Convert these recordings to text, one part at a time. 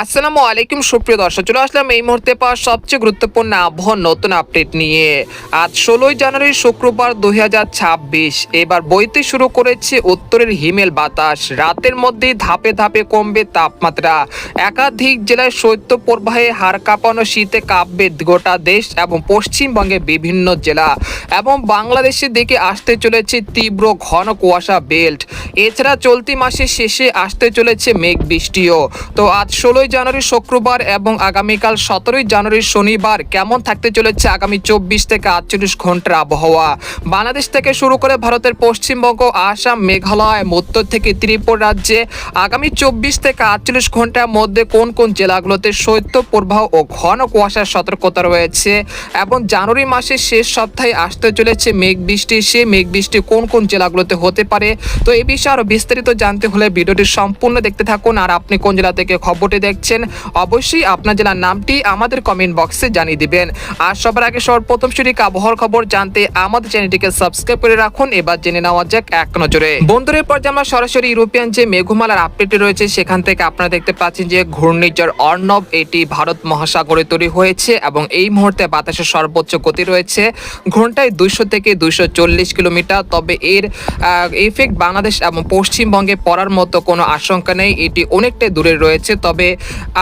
আসসালামু আলাইকুম সুপ্রিয় দর্শক, চলে আসলাম এই মুহূর্তে পাওয়া সবচেয়ে গুরুত্বপূর্ণ আবহাওয়ার নতুন আপডেট নিয়ে। আজ 16 জানুয়ারি শুক্রবার 2026। এবার বইতে শুরু করেছে উত্তরের হিমেল বাতাস। রাতের মধ্যেই ধাপে ধাপে কমবে তাপমাত্রা। একাধিক জেলায় শৈত্যপ্রবাহে হাড় কাঁপানো শীতে কাঁপবে গোটা দেশ এবং পশ্চিমবঙ্গের বিভিন্ন জেলা এবং বাংলাদেশের দিকে আসতে চলেছে তীব্র ঘন কুয়াশা বেল্ট। এছাড়া চলতি মাসের শেষে আসতে চলেছে মেঘ বৃষ্টিও। তো আজ 16 জানুয়ারি শুক্রবার এবং আগামীকাল 17 জানুয়ারি শনিবার কেমন থাকতে চলেছে আগামী 24 থেকে 48 ঘন্টার আবহাওয়া। বাংলাদেশ থেকে শুরু করে ভারতের পশ্চিমবঙ্গ, আসাম, মেঘালয়, উত্তর থেকে ত্রিপুরা রাজ্যে আগামী 24 থেকে 48 ঘন্টার মধ্যে কোন কোন জেলাগুলোতে শৈত্যপ্রবাহ ও ঘন কুয়াশার সতর্কতা রয়েছে এবং জানুয়ারি মাসের শেষ সপ্তাহে আসতে চলেছে মেঘ বৃষ্টি। সে মেঘ বৃষ্টি কোন কোন জেলাগুলোতে হতে পারে, তো এই বিষয়ে আরো বিস্তারিত জানতে হলে ভিডিওটি সম্পূর্ণ দেখতে থাকুন। আর আপনি কোন জেলা থেকে খবরটি দেখছেন অবশ্যই আপনার জেলার নামটি আমাদের কমেন্ট বক্সে জানিয়ে দিবেন। আর সবার আগে সর্বপ্রথম সঠিক আবহাওয়ার খবর জানতে আমাদের চ্যানেলটিকে সাবস্ক্রাইব করে রাখুন। এবার জেনে নেওয়া যাক এক নজরে বন্ধুদের পর্যায়ে আমরা সরাসরি ইউরোপিয়ান যে মেঘমালার আপডেট রয়েছে সেখান থেকে আপনারা দেখতে পাচ্ছেন যে ঘূর্ণিঝড় অর্ণব এটি ভারত মহাসাগরে তৈরি হয়েছে এবং এই মুহূর্তে বাতাসের সর্বোচ্চ গতি রয়েছে ঘন্টায় 200 থেকে 240 কিলোমিটার। তবে এর এফেক্ট বাংলাদেশ এবং পশ্চিমবঙ্গে পড়ার মতো কোনো আশঙ্কা নেই, এটি অনেকটাই দূরে রয়েছে। তবে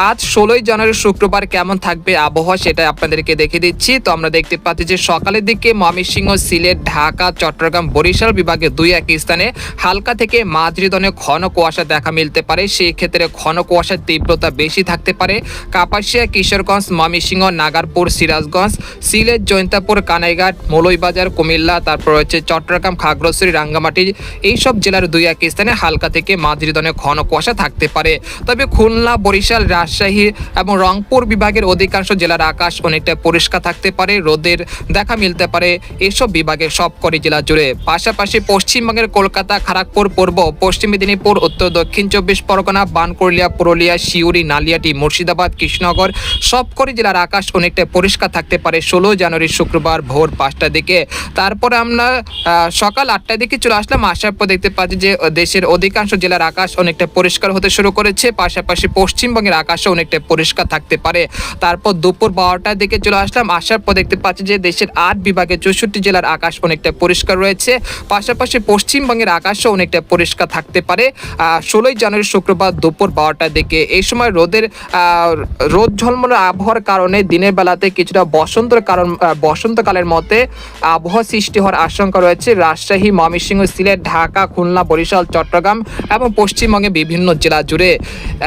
আজ 16 জানুয়ারি শুক্রবার কেমন থাকবে আবহাওয়া সেটা আপনাদেরকে দেখে দিচ্ছি। তো আমরা দেখতে পাচ্ছি যে সকালের দিকে ময়মনসিংহ, সিলেট, ঢাকা, চট্টগ্রাম, বরিশাল বিভাগে দুই এক স্থানে হালকা থেকে মাঝারি ধরনের ঘন কুয়াশা দেখা মিলতে পারে। সেই ক্ষেত্রে ঘন কুয়াশার তীব্রতা বেশি থাকতে পারে কাপাসিয়া, কিশোরগঞ্জ, ময়মনসিংহ, নাগারপুর, সিরাজগঞ্জ, সিলেট, জৈন্তাপুর, কানাইঘাট, মৌলভীবাজার, কুমিল্লা, তারপর হচ্ছে চট্টগ্রাম, খাগড়াছড়ি, রাঙ্গামাটি এইসব জেলার দুই এক স্থানে হালকা থেকে মাঝারি ধরনের ঘন কুয়াশা থাকতে পারে। তবে খুলনা, বরিশাল, রাজশাহী এবং রংপুর বিভাগের অধিকাংশ জেলার আকাশ অনেকটা পরিষ্কার থাকতে পারে, রোদের দেখা মিলতে পারে এসব বিভাগের সবকটি জেলা জুড়ে। পাশাপাশি পশ্চিমবঙ্গের কলকাতা, খড়গপুর, পূর্ব পশ্চিম মেদিনীপুর, উত্তর দক্ষিণ 24 পরগনা, বানকুড়িয়া, পুরুলিয়া, সিউড়ি, নালিয়াটি, মুর্শিদাবাদ, কৃষ্ণনগর সবকটি জেলার আকাশ অনেকটা পরিষ্কার থাকতে পারে 16 জানুয়ারি শুক্রবার ভোর 5টার দিকে। তারপরে আমরা সকাল 8টার দিকে চলে আসলাম, আসার পর দেখতে পাচ্ছি যে দেশের অধিকাংশ জেলার আকাশ অনেকটা পরিষ্কার হতে শুরু করেছে। পাশাপাশি পশ্চিমবঙ্গের আকাশও অনেকটা পরিষ্কার থাকতে পারে। তারপর দুপুর 12টার দিকে চলে আসলাম, আসার পর দেখতে পাচ্ছি যে দেশের 8 বিভাগে 64 জেলার আকাশ অনেকটা পরিষ্কার রয়েছে। পাশাপাশি পশ্চিমবঙ্গের আকাশও অনেকটা পরিষ্কার থাকতে পারে 16 জানুয়ারি শুক্রবার দুপুর 12টার দিকে। এই সময় রোদ ঝলমলে আবহাওয়ার কারণে দিনের বেলাতে কিছুটা বসন্তকালের মধ্যে আবহাওয়া সৃষ্টি হওয়ার আশঙ্কা রয়েছে রাজশাহী, ময়মনসিংহ, সিলেট, ঢাকা, খুলনা, বরিশাল, চট্টগ্রাম এবং পশ্চিমবঙ্গে বিভিন্ন জেলা জুড়ে।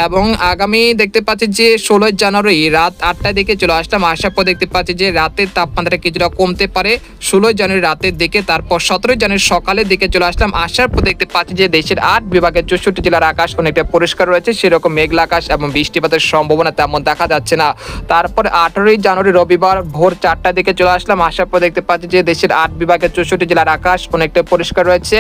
এবং আগামী দেখতে পাচ্ছি যে 16 জানুয়ারি রাত 8টার দিকে চলে আসলাম, আসার পর দেখতে পাচ্ছি যে রাতের তাপমাত্রা কিছুটা কমতে পারে 16 জানুয়ারি রাতের দিকে। তারপর 17 জানুয়ারি সকালের দিকে চলে আসলাম, আসার পর দেখতে পাচ্ছি যে দেশের 8 বিভাগের 64 জেলার আকাশ অনেকটা পরিষ্কার রয়েছে, সেরকম মেঘলা আকাশ এবং বৃষ্টিপাতের সম্ভাবনা তেমন দেখা যাচ্ছে না। তারপর 18 জানুয়ারি রবিবার ভোর 4টার দিকে চলে আসলাম, আসার পর দেখতে পাচ্ছি যে দেশের 8 বিভাগের 64 জেলার আকাশ অনেকটা পরিষ্কার রয়েছে।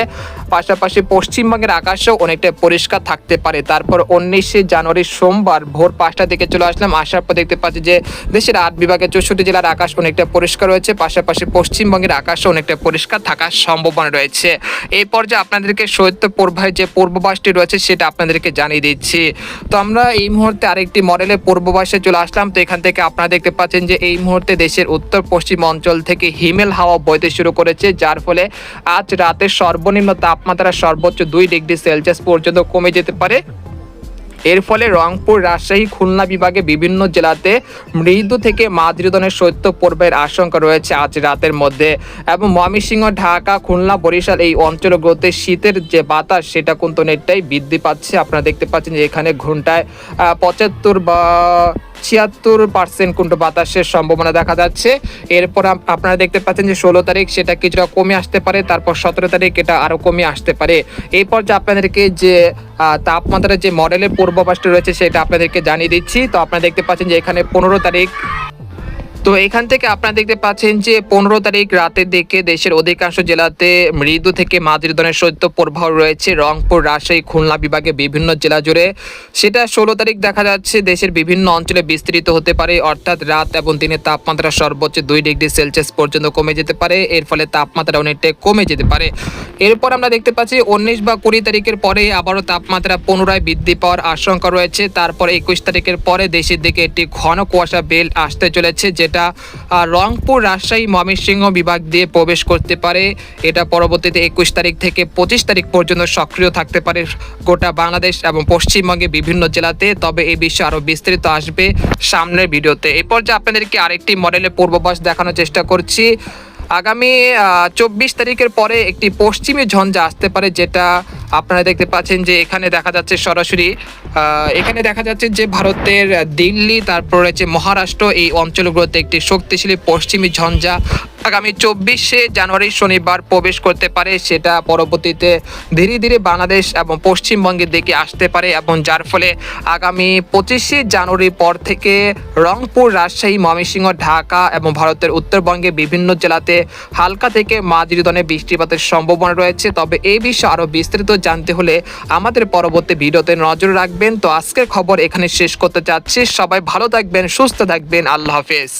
পাশাপাশি পশ্চিমবঙ্গের আকাশও অনেকটা পরিষ্কার থাকতে পারে। তারপর 19 জানুয়ারি সোমবার ভোর 5টার দিকে চলে আসলাম, আসার পর দেখতে পাচ্ছি যে দেশের 8 বিভাগের 64 জেলার আকাশ অনেকটা পরিষ্কার রয়েছে। পাশাপাশি পশ্চিমবঙ্গের আকাশও অনেকটা পরিষ্কার থাকার সম্ভাবনা রয়েছে। এই পর্যায়ে আপনাদেরকে শৈত্যপ্রবাহের যে পূর্বাভাসটি রয়েছে সেটা আপনাদেরকে জানিয়ে দিচ্ছি। তো আমরা এই মুহূর্তে আরেকটি মডেলের পূর্বাভাসে চলে আসলাম। তো এখান থেকে আপনারা দেখতে পাচ্ছেন যে এই মুহূর্তে দেশের উত্তর পশ্চিম অঞ্চল থেকে হিমেল হাওয়া বইতে শুরু করেছে, যার ফলে আজ রাতে সর্বনিম্ন তাপমাত্রা সর্বোচ্চ 2 ডিগ্রি সেলসিয়াস পর্যন্ত কমে যেতে পারে। এর ফলে রংপুর, রাজশাহী, খুলনা বিভাগে বিভিন্ন জেলাতে মৃদু থেকে মাঝারি ধরনের শৈত্যপ্রবাহের আশঙ্কা রয়েছে আজ রাতের মধ্যে। এবং ময়মনসিংহ, ঢাকা, খুলনা, বরিশাল এই অঞ্চলগুলোতে শীতের যে বাতাস সেটা কিন্তু অনেকটাই বৃদ্ধি পাচ্ছে। আপনারা দেখতে পাচ্ছেন যে এখানে ঘন্টায় 75 বা 76% কিন্তু বাতাসের সম্ভাবনা দেখা যাচ্ছে। এরপর আপনারা দেখতে পাচ্ছেন যে 16 তারিখ সেটা কিছুটা কমে আসতে পারে, তারপর 17 তারিখ এটা আরো কমে আসতে পারে। এই পর্যায়ে আপনাদেরকে যে তাপমাত্রার যে মডেলের পূর্বাভাসটি রয়েছে সেটা আপনাদেরকে জানিয়ে দিচ্ছি। তো আপনারা দেখতে পাচ্ছেন যে এখানে 15 তারিখ তো এখান থেকে আপনারা দেখতে পাচ্ছেন যে 15 তারিখ রাতের দিকে দেশের অধিকাংশ জেলাতে মৃদু থেকে মাঝারি ধরনের শৈত্যপ্রবাহ রয়েছে রংপুর, রাজশাহী, খুলনা বিভাগে বিভিন্ন জেলা জুড়ে। সেটা 16 তারিখ দেখা যাচ্ছে দেশের বিভিন্ন অঞ্চলে বিস্তৃত হতে পারে, অর্থাৎ রাত এবং দিনের তাপমাত্রা সর্বোচ্চ 2 ডিগ্রি সেলসিয়াস পর্যন্ত কমে যেতে পারে। এর ফলে তাপমাত্রা অনেকটাই কমে যেতে পারে। এরপর আমরা দেখতে পাচ্ছি 19 বা 20 তারিখের পরে আবারও তাপমাত্রা পুনরায় বৃদ্ধি পাওয়ার আশঙ্কা রয়েছে। তারপর 21 তারিখের পরে দেশের দিকে একটি ঘন কুয়াশা বেল্ট আসতে চলেছে, যেটা রংপুর, রাজশাহী, ময়মনসিংহ বিভাগ দিয়ে প্রবেশ করতে পারে। এটা পরবর্তীতে 21 তারিখ থেকে 25 তারিখ পর্যন্ত সক্রিয় থাকতে পারে গোটা বাংলাদেশ এবং পশ্চিমবঙ্গে বিভিন্ন জেলাতে। তবে এই বিষয়ে আরও বিস্তারিত আসবে সামনের ভিডিওতে। এরপর যে আপনাদেরকে আরেকটি মডেলের পূর্বাভাস দেখানোর চেষ্টা করছি। আগামী 24 তারিখের পরে একটি পশ্চিমী ঝঞ্ঝা আসতে পারে, যেটা আপনারা দেখতে পাচ্ছেন যে এখানে দেখা যাচ্ছে সরাসরি এখানে দেখা যাচ্ছে যে ভারতের দিল্লি, তারপর রয়েছে মহারাষ্ট্র, এই অঞ্চলগুলোতে একটি শক্তিশালী পশ্চিমী ঝঞ্ঝা আগামী 24শে জানুয়ারি শনিবার প্রবেশ করতে পারে। সেটা পরবর্তীতে ধীরে ধীরে বাংলাদেশ এবং পশ্চিমবঙ্গের দিকে আসতে পারে, এবং যার ফলে আগামী 25শে জানুয়ারির পর থেকে রংপুর, রাজশাহী, ময়মনসিংহ, ঢাকা এবং ভারতের উত্তরবঙ্গে বিভিন্ন জেলাতে হালকা থেকে মাঝারি ধরনের বৃষ্টিপাতের সম্ভাবনা রয়েছে। তবে এই বিষয়ে আরও বিস্তারিত জানতে হলে আমাদের পরবর্তী ভিডিওতে নজর রাখবেন। তো আজকের খবর এখানে শেষ করতে চাচ্ছি। সবাই ভালো থাকবেন, সুস্থ থাকবেন, আল্লাহ হাফেজ।